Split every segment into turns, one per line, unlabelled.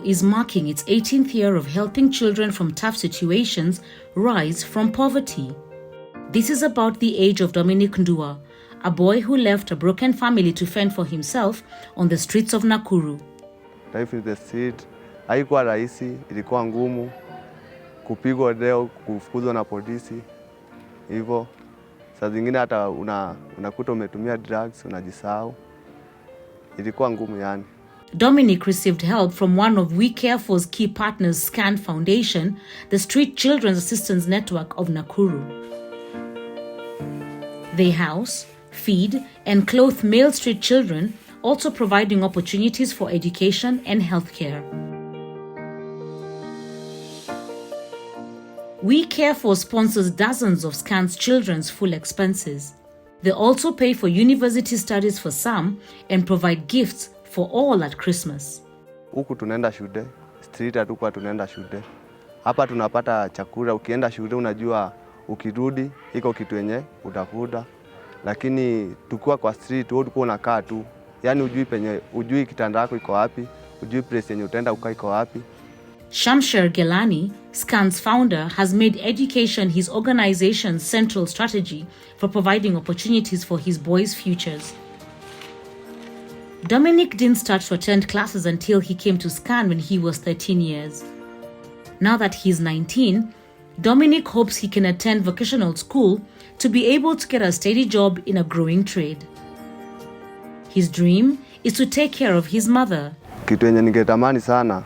is marking its 18th year of helping children from tough situations rise from poverty. This is about the age of Dominic Ndua, a boy who left a broken family to fend for himself on the streets of Nakuru.
Life in the street haikuwa rahisi, ilikuwa ngumu, kupigwa leo, kufukuzwa na polisi. Hivyo saa zingine hata unakuta umetumia drugs, unajisahau. Ilikuwa ngumu yani.
Dominic received help from one of We Care For's key partners, SCAN Foundation, the Street Children's Assistance Network of Nakuru. They house, feed, and clothe male street children, also providing opportunities for education and healthcare. We Care For sponsors dozens of SCAN's children's full expenses. They also pay for university studies for some and provide gifts for all at Christmas.
Huku tunaenda shule, street hatukuwa tunaenda shule. Hapa tunapata chakula, ukienda shule unajua ukirudi iko kitu yenye utakuda. Lakini tukiwa kwa street wewe ulikuwa unakaa tu. Yaani ujui kitanda yako iko wapi, ujui place yenye utaenda ukaa iko wapi.
Shamsher Gelani, SCAN's founder, has made education his organization's central strategy for providing opportunities for his boys' futures. Dominic didn't start to attend classes until he came to SCAN when he was 13 years. Now that he's 19, Dominic hopes he can attend vocational school to be able to get a steady job in a growing trade. His dream is to take care of his mother.
Kitu yenye ningetamani sana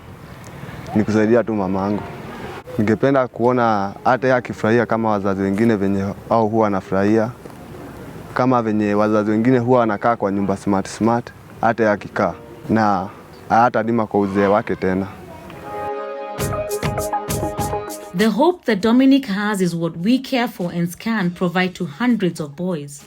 ni kusaidia tu mamangu. Ningependa kuona hata yeye akifurahia kama wazazi wengine venye au huwa anafurahia. Kama venye wazazi wengine huwa wanakaa kwa nyumba smart, hata yeye akikaa na hata dima kwa uzee wake tena.
The hope that Dominic has is what We Care For and SCAN provide to hundreds of boys.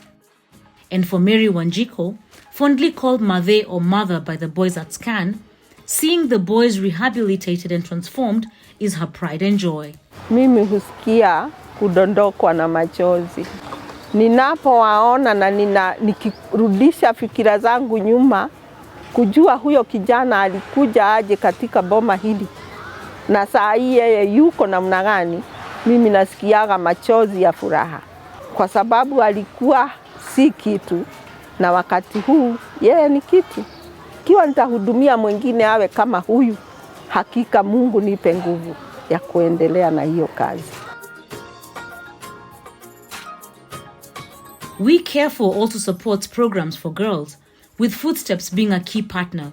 And for Mary Wanjiko, fondly called Mathe or Mother by the boys at SCAN, seeing the boys rehabilitated and transformed is her pride and joy.
Mimi husikia kudondokwa na machozi. Ninapowaona na nikirudisha fikira zangu nyuma, kujua huyo kijana alikuja aje katika boma hili. Na saa hii yeye yuko namna gani, mimi nasikiaga machozi ya furaha. Kwa sababu alikuwa si kitu na wakati huu yeye ni kitu. Kiwa nitahudumia mwingine awe kama huyu, hakika Mungu nipe nguvu ya kuendelea na hiyo kazi.
We Care For also supports programs for girls, with Footsteps being a key partner.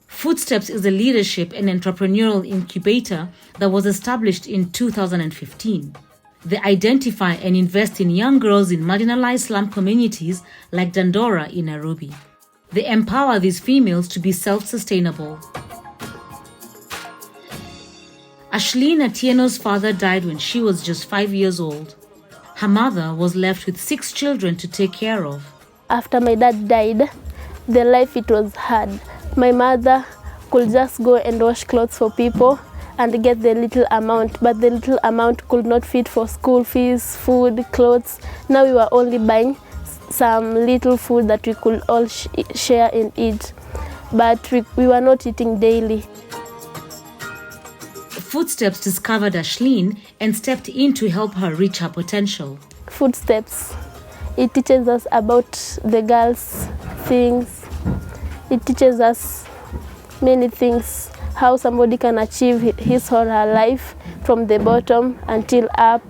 Footsteps is a leadership and entrepreneurial incubator that was established in 2015. They identify and invest in young girls in marginalized slum communities like Dandora in Nairobi. They empower these females to be self-sustainable. Ashleen Atieno's father died when she was just 5 years old. Her mother was left with 6 children to take care of.
After my dad died, the life it was hard. My mother could just go and wash clothes for people and get the little amount, but the little amount could not fit for school fees, food, clothes. Now we were only buying some little food that we could all share and eat, but we were not eating daily.
Footsteps discovered Ashleen and stepped in to help her reach her potential.
Footsteps, it teaches us about the girls' things. It teaches us many things, how somebody can achieve his or her life from the bottom until up.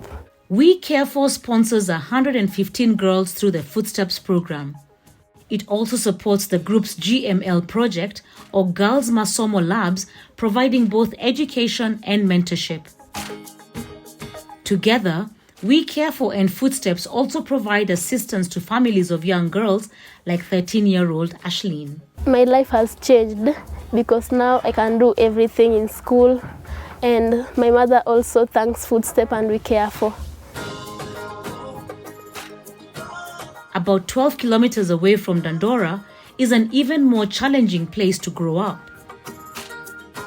We Care For sponsors 115 girls through the Footsteps program. It also supports the group's GML project, or Girls Masomo Labs, providing both education and mentorship. Together, We Care For and Footsteps also provide assistance to families of young girls like 13-year-old Ashleen.
My life has changed because now I can do everything in school, and my mother also thanks Footsteps and We Care For.
About 12 kilometers away from Dandora is an even more challenging place to grow up.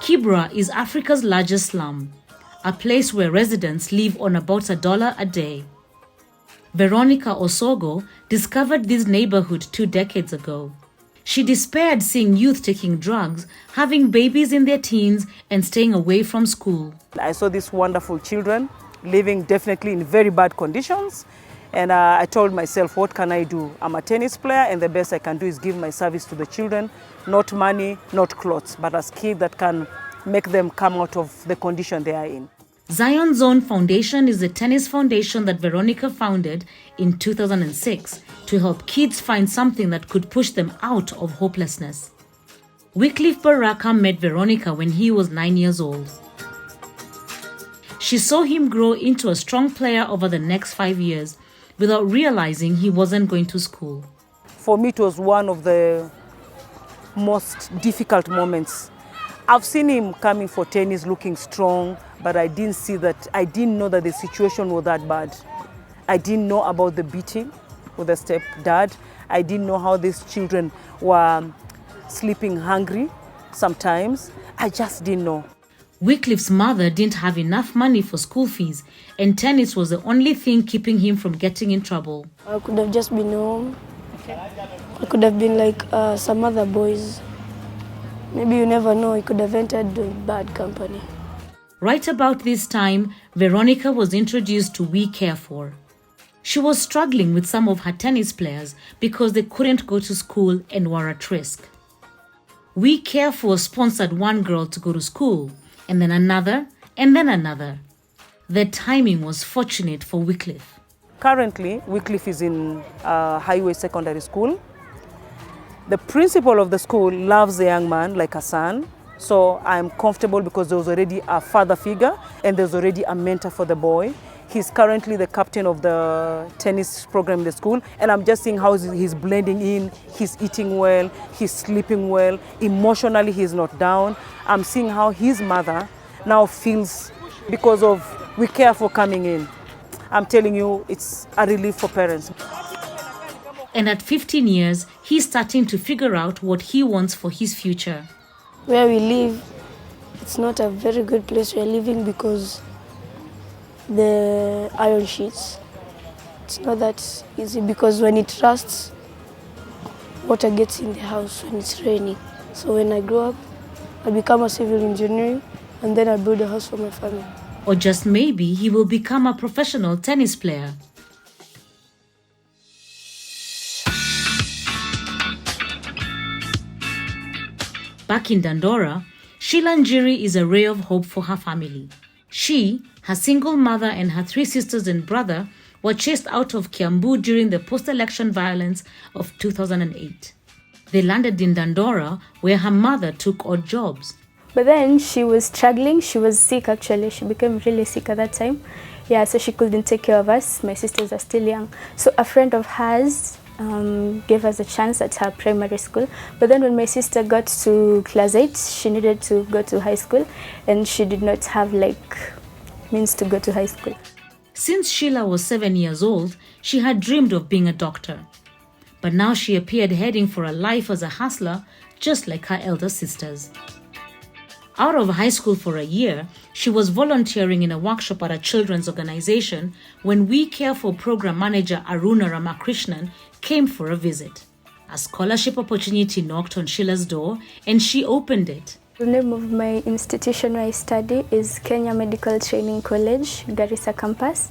Kibra is Africa's largest slum, a place where residents live on about $1 a day. Veronica Osogo discovered this neighborhood 2 decades ago. She despaired seeing youth taking drugs, having babies in their teens, and staying away from school.
I saw these wonderful children living definitely in very bad conditions. And I told myself, what can I do? I'm a tennis player, and the best I can do is give my service to the children, not money, not clothes, but a skill that can make them come out of the condition they are in.
Zion Zone Foundation is a tennis foundation that Veronica founded in 2006 to help kids find something that could push them out of hopelessness. Wycliffe Baraka met Veronica when he was 9 years old. She saw him grow into a strong player over the next 5 years without realizing he wasn't going to school.
For me, it was one of the most difficult moments. I've seen him coming for tennis looking strong, but I didn't know that the situation was that bad. I didn't know about the beating with the stepdad. I didn't know how these children were sleeping hungry sometimes. I just didn't know.
Wycliffe's mother didn't have enough money for school fees, and tennis was the only thing keeping him from getting in trouble.
I could have just been home. I could have been like some other boys. Maybe you never know, he could have entered bad company.
Right about this time, Veronica was introduced to We Care For. She was struggling with some of her tennis players because they couldn't go to school and were at risk. We Care For sponsored one girl to go to school, and then another, and then another. The timing was fortunate for Wycliffe.
Currently, Wycliffe is in Highway Secondary School. The principal of the school loves the young man like a son. So I'm comfortable because there was already a father figure and there's already a mentor for the boy. He's currently the captain of the tennis program in the school, and I'm just seeing how he's blending in, he's eating well, he's sleeping well, emotionally he's not down. I'm seeing how his mother now feels because of We Care For coming in. I'm telling you, it's a relief for parents.
And at 15 years, he's starting to figure out what he wants for his future.
Where we live, it's not a very good place we're living because the iron sheets. It's not that easy because when it rusts, water gets in the house when it's raining. So when I grow up, I become a civil engineer and then I build a house for my family.
Or just maybe he will become a professional tennis player. Back in Dandora, Sheila Njiri is a ray of hope for her family. She, her single mother, and her 3 sisters and brother were chased out of Kiambu during the post-election violence of 2008. They landed in Dandora, where her mother took odd jobs.
But then she was struggling. She was sick, actually. She became really sick at that time. Yeah, so she couldn't take care of us. My sisters are still young. So a friend of hers gave us a chance at her primary school. But then when my sister got to class 8, she needed to go to high school, and she did not have means to go to high school.
Since Sheila was 7 years old, she had dreamed of being a doctor. But now she appeared heading for a life as a hustler, just like her elder sisters. Out of high school for a year, she was volunteering in a workshop at a children's organization when We Care For program manager Aruna Ramakrishnan came for a visit. A scholarship opportunity knocked on Sheila's door, and she opened it.
The name of my institution where I study is Kenya Medical Training College, Garissa campus,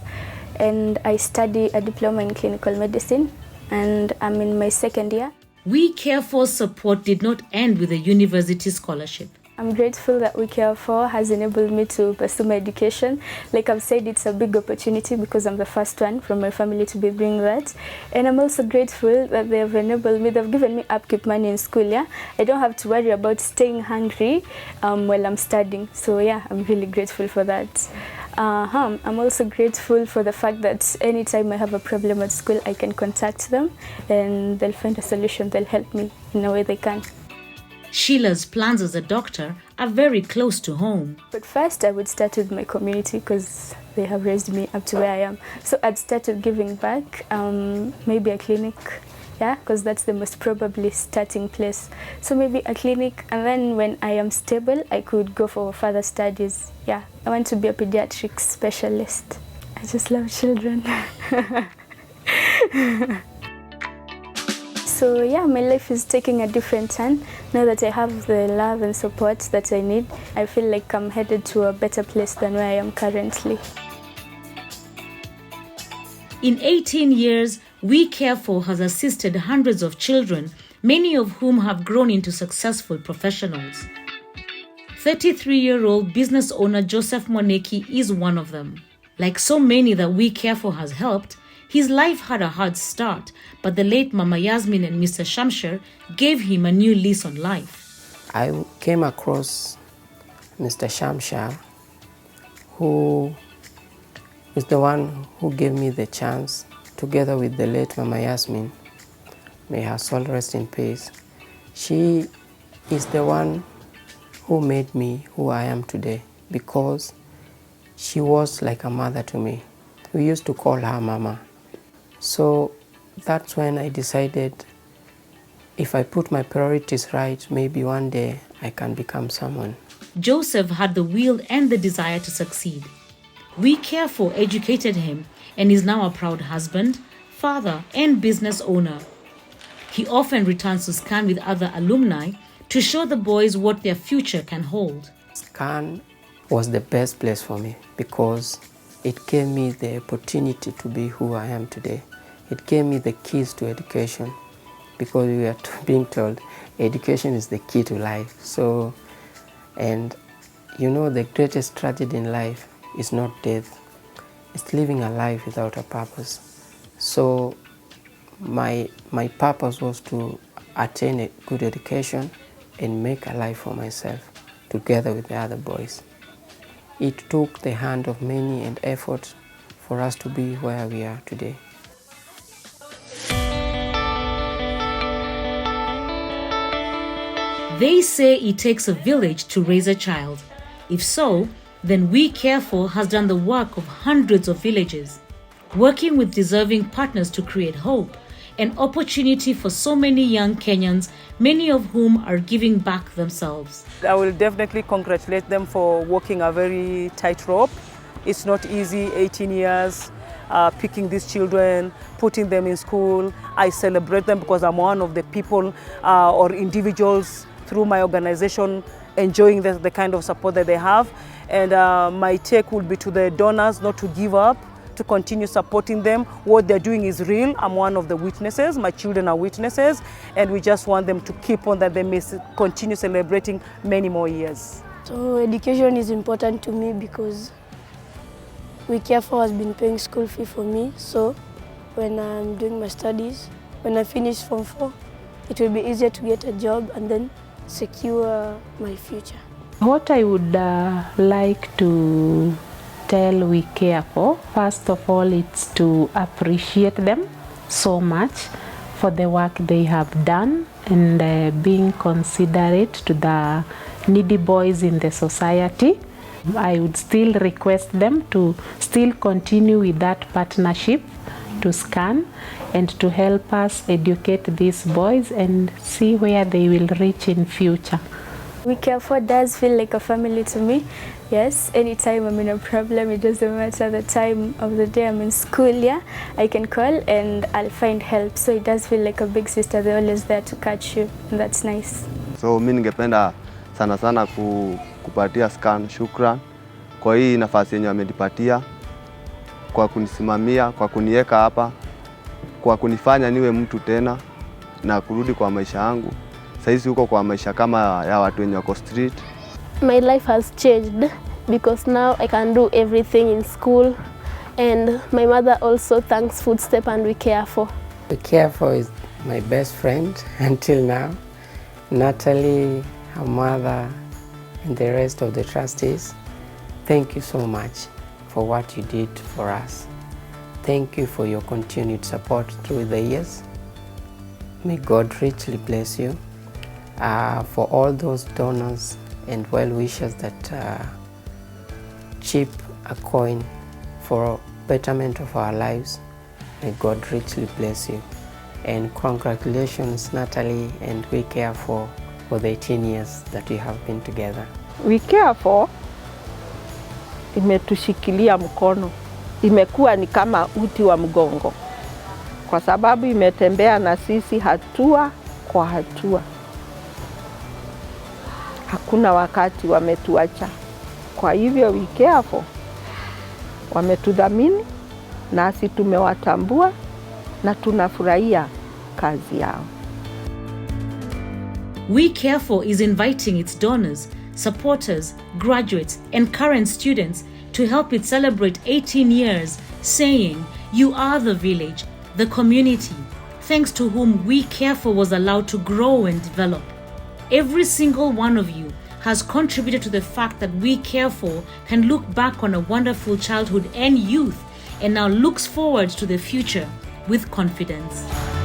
and I study a diploma in clinical medicine, and I'm in my 2nd year.
We Care For support did not end with a university scholarship.
I'm grateful that We Care For has enabled me to pursue my education. Like I've said, it's a big opportunity because I'm the first one from my family to be doing that. And I'm also grateful that they have enabled me, they've given me upkeep money in school, yeah? I don't have to worry about staying hungry while I'm studying. So yeah, I'm really grateful for that. I'm also grateful for the fact that anytime I have a problem at school, I can contact them and they'll find a solution, they'll help me in a way they can.
Sheila's plans as a doctor are very close to home.
But first I would start with my community because they have raised me up to where I am. So I'd started giving back, maybe a clinic, yeah, because that's the most probably starting place. So maybe a clinic, and then when I am stable, I could go for further studies. Yeah, I want to be a pediatric specialist. I just love children.
So yeah, my life is taking a different turn. Now that I have the love and support that I need, I feel like I'm headed to a better place than where I am currently.
In 18 years, We Care For has assisted hundreds of children, many of whom have grown into successful professionals. 33-year-old business owner Joseph Moneki is one of them. Like so many that We Care For has helped, his life had a hard start, but the late Mama Yasmin and Mr. Shamsher gave him a new lease on life.
I came across Mr. Shamsher, who is the one who gave me the chance, together with the late Mama Yasmin. May her soul rest in peace. She is the one who made me who I am today, because she was like a mother to me. We used to call her Mama. So that's when I decided, if I put my priorities right, maybe one day I can become someone.
Joseph had the will and the desire to succeed. We Care For educated him and is now a proud husband, father, and business owner. He often returns to SCAN with other alumni to show the boys what their future can hold.
SCAN was the best place for me because it gave me the opportunity to be who I am today. It gave me the keys to education, because we are being told education is the key to life. So, and you know, the greatest tragedy in life is not death, it's living a life without a purpose. So my purpose was to attain a good education and make a life for myself together with the other boys. It took the hand of many and effort for us to be where we are today.
They say it takes a village to raise a child. If so, then We Care For has done the work of hundreds of villages, working with deserving partners to create hope, an opportunity for so many young Kenyans, many of whom are giving back themselves.
I will definitely congratulate them for walking a very tightrope. It's not easy, 18 years, picking these children, putting them in school. I celebrate them because I'm one of the people or individuals through my organization enjoying the kind of support that they have. And my take would be to the donors not to give up, to continue supporting them. What they're doing is real. I'm one of the witnesses. My children are witnesses. And we just want them to keep on, that they may continue celebrating many more years.
So education is important to me because We Care For has been paying school fee for me. So when I'm doing my studies, when I finish Form 4, it will be easier to get a job and then secure my future.
What I would like to tell We Care For, first of all, it's to appreciate them so much for the work they have done and being considerate to the needy boys in the society. I would still request them to still continue with that partnership to SCAN and to help us educate these boys and see where they will reach in future.
We Care For does feel like a family to me. Yes, anytime I'm in a problem, it doesn't matter the time of the day I'm in school, yeah, I can call and I'll find help. So it does feel like a big sister, they're always there to catch you, and that's nice.
So mimi ningependa sana sana kupatia SCAN shukran kwa hii nafasi yenye wamenipatia, kwa kunisimamia, kwa kuniweka hapa, kwa kunifanya niwe mtu tena na kurudi kwa maisha yangu. Saizi huko kwa maisha kama ya watu wenye wako street.
My life has changed because now I can do everything in school, and my mother also thanks Footstep and We Care For.
We Care For is my best friend until now. Natalie, her mother, and the rest of the trustees, thank you so much for what you did for us. Thank you for your continued support through the years. May God richly bless you. For all those donors and well-wishers that chip a coin for betterment of our lives, may God richly bless you. And congratulations, Natalie and We Care For the 18 years that we have been together.
We Care For imetushikilia mkono, imekuwa ni kama uti wa mgongo. kwa sababu imetembea na sisi hatua kwa hatua. Hakuna wakati wametuacha. Kwa hivyo we careful. Wametudhamini, nasi tumewatambua na tunafurahia kazi yao.
We Careful is inviting its donors, supporters, graduates, and current students to help it celebrate 18 years, saying, "You are the village, the community, thanks to whom We Careful was allowed to grow and develop. Every single one of you has contributed to the fact that We Careful can look back on a wonderful childhood and youth and now looks forward to the future with confidence."